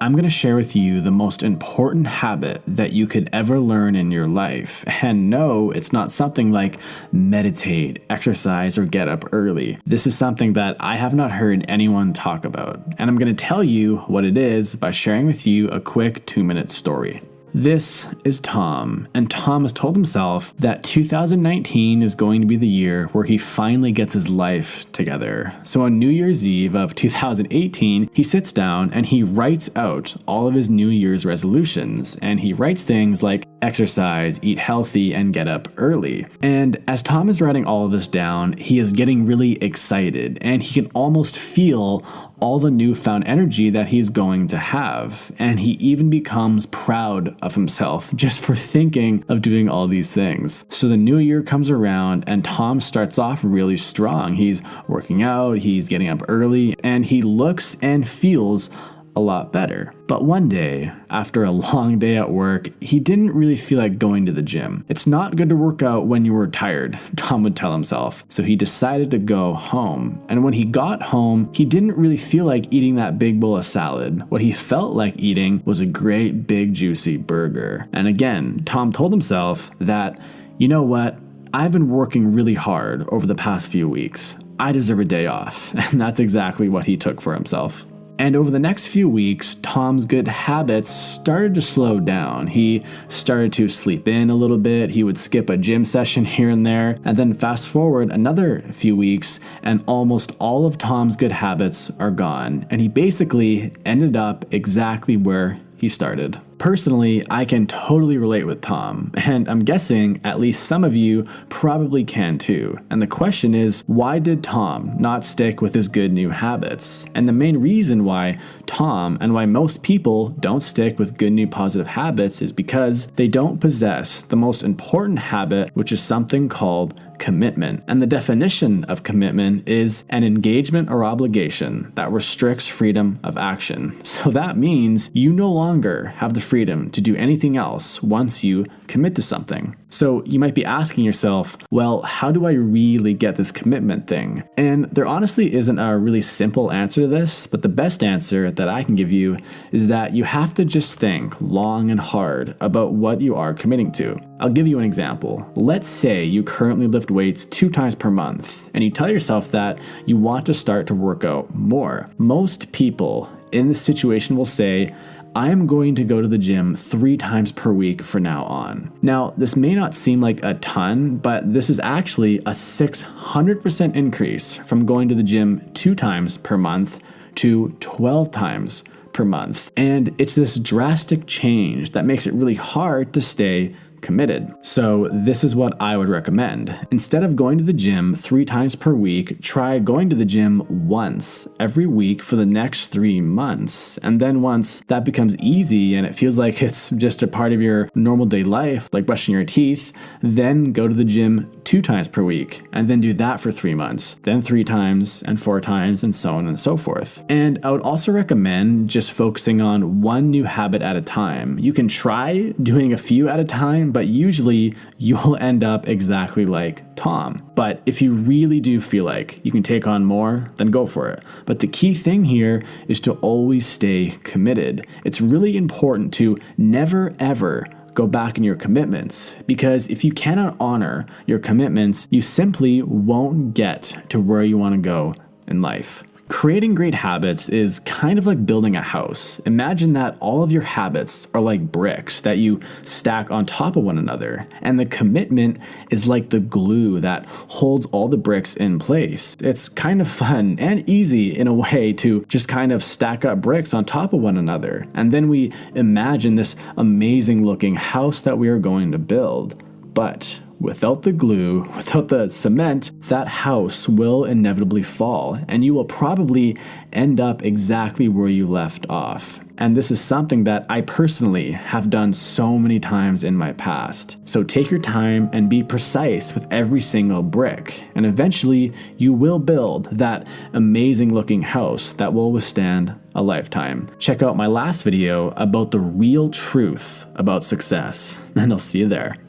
I'm going to share with you the most important habit that you could ever learn in your life. And no, it's not something like meditate, exercise, or get up early. This is something that I have not heard anyone talk about. And I'm going to tell you what it is by sharing with you a quick 2-minute story. This is Tom, and Tom has told himself that 2019 is going to be the year where he finally gets his life together. So on New Year's Eve of 2018, he sits down and he writes out all of his New Year's resolutions, and he writes things like exercise, eat healthy, and get up early. And as Tom is writing all of this down, he is getting really excited, and he can almost feel all the newfound energy that he's going to have. And he even becomes proud of himself just for thinking of doing all these things. So the new year comes around and Tom starts off really strong. He's working out, he's getting up early, and he looks and feels a lot better. But one day, after a long day at work, he didn't really feel like going to the gym. It's not good to work out when you were tired, Tom would tell himself. So he decided to go home. And when he got home, he didn't really feel like eating that big bowl of salad. What he felt like eating was a great big juicy burger. And again, Tom told himself that, you know what? I've been working really hard over the past few weeks. I deserve a day off. And that's exactly what he took for himself. And over the next few weeks, Tom's good habits started to slow down. He started to sleep in a little bit. He would skip a gym session here and there. And then fast forward another few weeks, and almost all of Tom's good habits are gone. And he basically ended up exactly where he started. Personally, I can totally relate with Tom, and I'm guessing at least some of you probably can too. And the question is, why did Tom not stick with his good new habits? And the main reason why Tom and why most people don't stick with good new positive habits is because they don't possess the most important habit, which is something called commitment. And the definition of commitment is an engagement or obligation that restricts freedom of action. So that means you no longer have the freedom to do anything else once you commit to something. So you might be asking yourself, well, how do I really get this commitment thing? And there honestly isn't a really simple answer to this, but the best answer that I can give you is that you have to just think long and hard about what you are committing to. I'll give you an example. Let's say you currently lift weights 2 times per month, and you tell yourself that you want to start to work out more. Most people in this situation will say, I am going to go to the gym 3 times per week from now on. Now, this may not seem like a ton, but this is actually a 600% increase from going to the gym 2 times per month to 12 times per month. And it's this drastic change that makes it really hard to stay committed. So this is what I would recommend. Instead of going to the gym 3 times per week, try going to the gym once every week for the next 3 months. And then once that becomes easy and it feels like it's just a part of your normal day life, like brushing your teeth, then go to the gym 2 times per week and then do that for 3 months, then 3 times and 4 times and so on and so forth. And I would also recommend just focusing on one new habit at a time. You can try doing a few at a time, but usually you'll end up exactly like Tom. But if you really do feel like you can take on more, then go for it. But the key thing here is to always stay committed. It's really important to never ever go back in your commitments, because if you cannot honor your commitments, you simply won't get to where you want to go in life. Creating great habits is kind of like building a house. Imagine that all of your habits are like bricks that you stack on top of one another, and the commitment is like the glue that holds all the bricks in place. It's kind of fun and easy in a way to just kind of stack up bricks on top of one another, and then we imagine this amazing looking house that we are going to build. But without the glue, without the cement, that house will inevitably fall, and you will probably end up exactly where you left off. And this is something that I personally have done so many times in my past. So take your time and be precise with every single brick, and eventually you will build that amazing looking house that will withstand a lifetime. Check out my last video about the real truth about success, and I'll see you there.